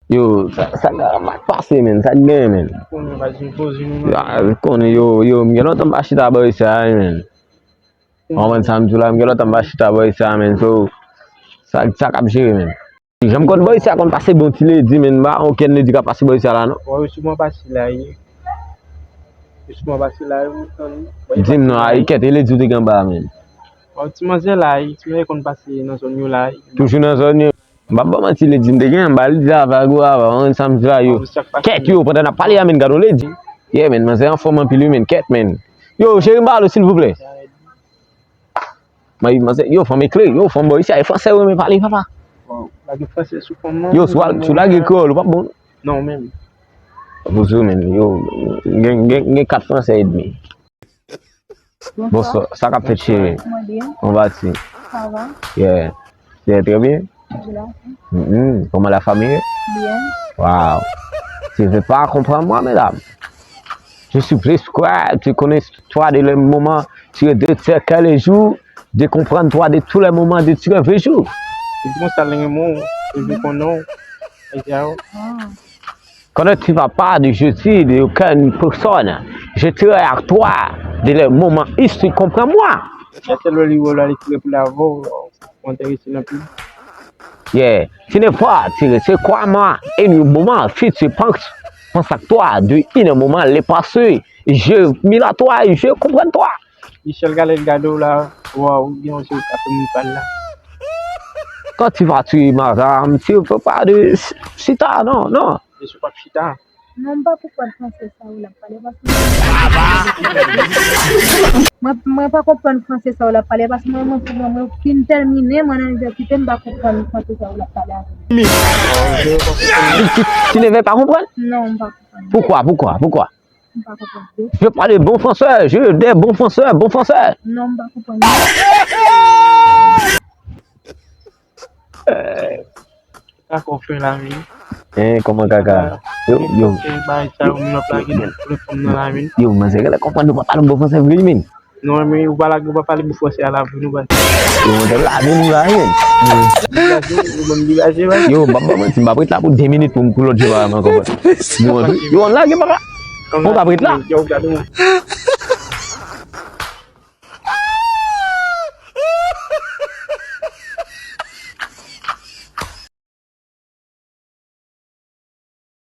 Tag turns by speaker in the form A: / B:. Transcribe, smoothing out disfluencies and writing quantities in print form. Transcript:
A: Yo, sa mat pase men, sa gen men.
B: Konen ba jin pozi nou
A: Ya, konen yo, mgen lotan ba chita boy sa men. Oman sam chula, mgen lotan ba chita boy sa men, so, sa kap jere men. Jam kon boy sa kon pase bon ti le di men, ba, on ken le di ka pase boy sa la no?
B: Ou souman pasi la ye. Souman pasi la ye mouton.
A: Dim no, a yi ket, le di de gen ba men.
B: Ou ti man se la ye, ti man kon pasi nan son yo la ye.
A: Toujou nan zon yo. Ba man ti le di de gen, ba li di ava go ava, on sam chula yo. Ket yo, poten a pali ya men gado le di. Ye men, man se yon foman pi lui men, ket men. Yo, chéri mbalo s'il vous plaît. Yo, fòm e kle, yo, fòm boy si a e franse wè men pali papa.
B: La ge franse sou fòm nan.
A: Yo, sou la ge kol, wap bon?
B: Non men.
A: Bousou men, yo, gen 4 franse et demi. Bon, ça qu'a fait chéri. On va ti.
C: Ça va?
A: Yeah. C'est très bien. Comment la famille?
C: Bien.
A: Waouh. Tu ne veux pas comprendre moi, mesdames? Je suis plus quoi? Tu connais toi de les moments, tu es de quel les jours, de comprendre toi de tous les moments de tu les jours.
B: E di moun sa lenge moun, e vi konon. E di a ou.
A: Quand tu ne vas pas de jeter de aucune personne, je serai à toi de les moments ici, comprends-moi.
B: Yate lo li wolo ali tire pou la vo, on te resi nan pi.
A: Yeah. Tu n'es pas tiré, c'est quoi moi? Et le moment, si tu pense à toi, de un moment, les passé, je mets à toi et je comprends toi.
B: Michel Galet gado la, waw, gen se ou kafe moun pal la.
A: Quand tu vas tuer madame, tu ne peux pas de chita, non, non.
B: E sou pap chita.
C: Non pas pour comprendre français ça ou la parler parce que moi pas comprendre français ça ou la parler parce que moi fin terminé mon université me pas comprendre français ça ou la parler.
A: Tu ne veux pas comprendre?
C: Non, pas comprendre.
A: Pourquoi?
C: Pas comprendre.
A: Je parle de bons français, je des bons français, bons français.
C: Non, pas comprendre.
B: Ka kon fe la mi.
A: Comment kaka? Yo,
B: Bay sa ou moun ap lage pou le fom nan la mi.
A: yo, mas é que ela comprendre pas parler bon français vrai men.
B: Non men, ou ba lage ou ba pale mou fose a la vi nou ba.
A: Yo, de la men là men.
B: Ou bon digaje ba.
A: Yo, baba man, si m'abrit là pour 2 minutes pour l'autre jour, man comprendre. Yo, on là, papa. On va abrit là.
B: Yo gado.